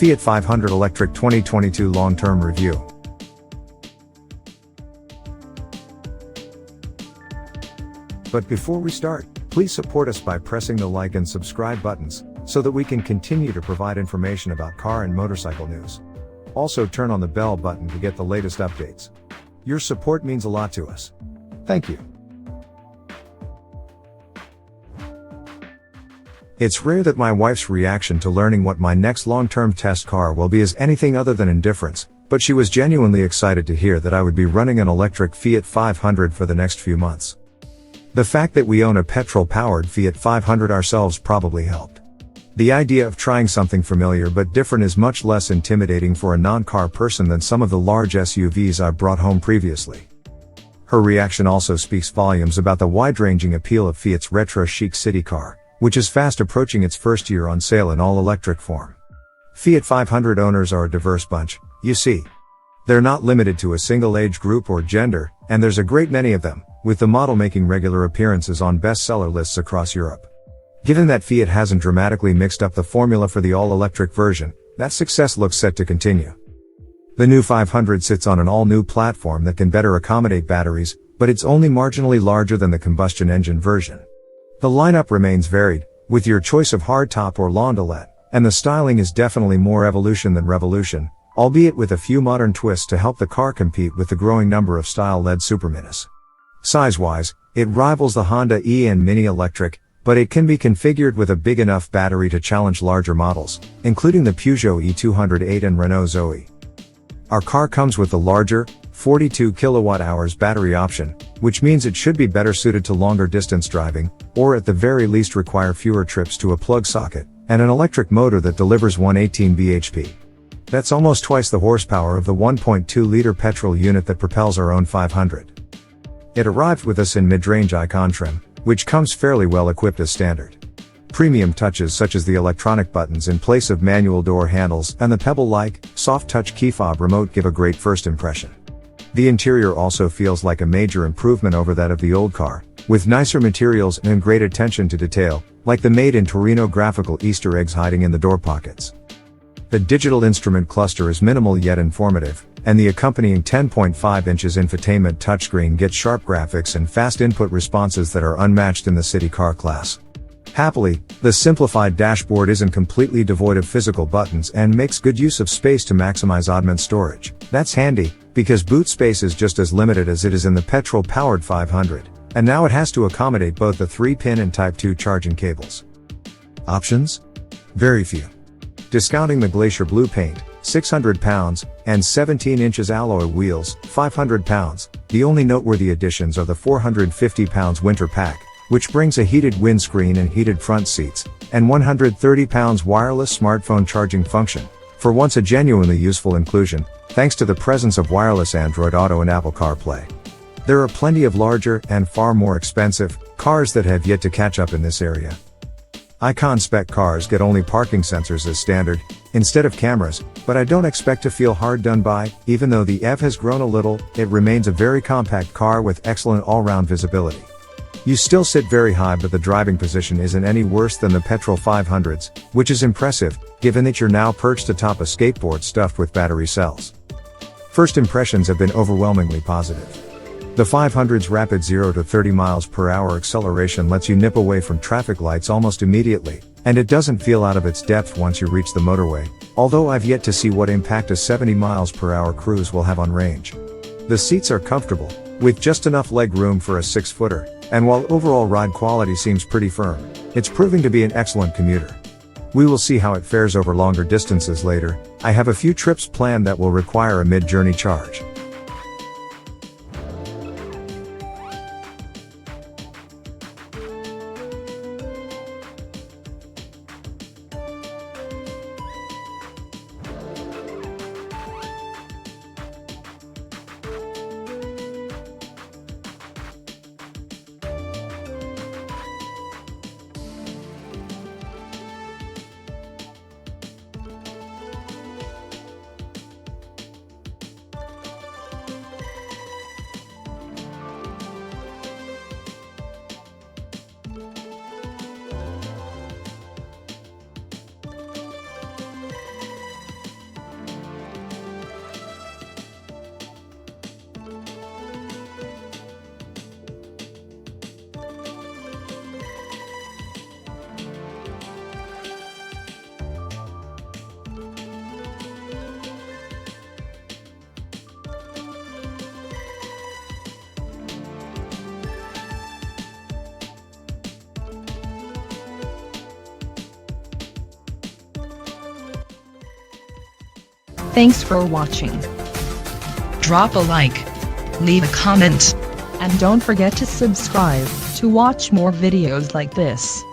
Fiat 500 Electric 2022 Long-Term Review. But before we start, please support us by pressing the like and subscribe buttons, so that we can continue to provide information about car and motorcycle news. Also turn on the bell button to get the latest updates. Your support means a lot to us. Thank you. It's rare that my wife's reaction to learning what my next long-term test car will be is anything other than indifference, but she was genuinely excited to hear that I would be running an electric Fiat 500 for the next few months. The fact that we own a petrol-powered Fiat 500 ourselves probably helped. The idea of trying something familiar but different is much less intimidating for a non-car person than some of the large SUVs I've brought home previously. Her reaction also speaks volumes about the wide-ranging appeal of Fiat's retro-chic city car, which is fast approaching its first year on sale in all-electric form. Fiat 500 owners are a diverse bunch, you see. They're not limited to a single age group or gender, and there's a great many of them, with the model making regular appearances on bestseller lists across Europe. Given that Fiat hasn't dramatically mixed up the formula for the all-electric version, that success looks set to continue. The new 500 sits on an all-new platform that can better accommodate batteries, but it's only marginally larger than the combustion engine version. The lineup remains varied, with your choice of hardtop or landaulet, and the styling is definitely more evolution than revolution, albeit with a few modern twists to help the car compete with the growing number of style-led superminis. Size-wise, it rivals the Honda E and Mini Electric, but it can be configured with a big enough battery to challenge larger models, including the Peugeot E208 and Renault Zoe. Our car comes with the larger, 42 kWh battery option, which means it should be better suited to longer distance driving, or at the very least require fewer trips to a plug socket, and an electric motor that delivers 118 bhp. That's almost twice the horsepower of the 1.2-liter petrol unit that propels our own 500. It arrived with us in mid-range icon trim, which comes fairly well equipped as standard. Premium touches such as the electronic buttons in place of manual door handles and the pebble-like, soft-touch key fob remote give a great first impression. The interior also feels like a major improvement over that of the old car, with nicer materials and great attention to detail, like the made in Torino graphical Easter eggs hiding in the door pockets. The digital instrument cluster is minimal yet informative, and the accompanying 10.5 inches infotainment touchscreen gets sharp graphics and fast input responses that are unmatched in the city car class. Happily, the simplified dashboard isn't completely devoid of physical buttons and makes good use of space to maximize oddment storage. That's handy, because boot space is just as limited as it is in the petrol-powered 500, and now it has to accommodate both the 3-pin and Type 2 charging cables. Options? Very few. Discounting the Glacier Blue paint, £600, and 17 inches alloy wheels, £500, the only noteworthy additions are the £450 winter pack, which brings a heated windscreen and heated front seats, and £130 wireless smartphone charging function, for once a genuinely useful inclusion, thanks to the presence of wireless Android Auto and Apple CarPlay. There are plenty of larger, and far more expensive, cars that have yet to catch up in this area. Icon spec cars get only parking sensors as standard, instead of cameras, but I don't expect to feel hard done by. Even though the EV has grown a little, it remains a very compact car with excellent all-round visibility. You still sit very high, but the driving position isn't any worse than the petrol 500s, which is impressive, given that you're now perched atop a skateboard stuffed with battery cells. First impressions have been overwhelmingly positive. The 500's rapid 0 to 30 miles per hour acceleration lets you nip away from traffic lights almost immediately, and it doesn't feel out of its depth once you reach the motorway, although I've yet to see what impact a 70 miles per hour cruise will have on range. The seats are comfortable, with just enough leg room for a 6-footer, and while overall ride quality seems pretty firm, it's proving to be an excellent commuter. We will see how it fares over longer distances later. I have a few trips planned that will require a mid-journey charge. Thanks for watching. Drop a like. Leave a comment. And don't forget to subscribe to watch more videos like this.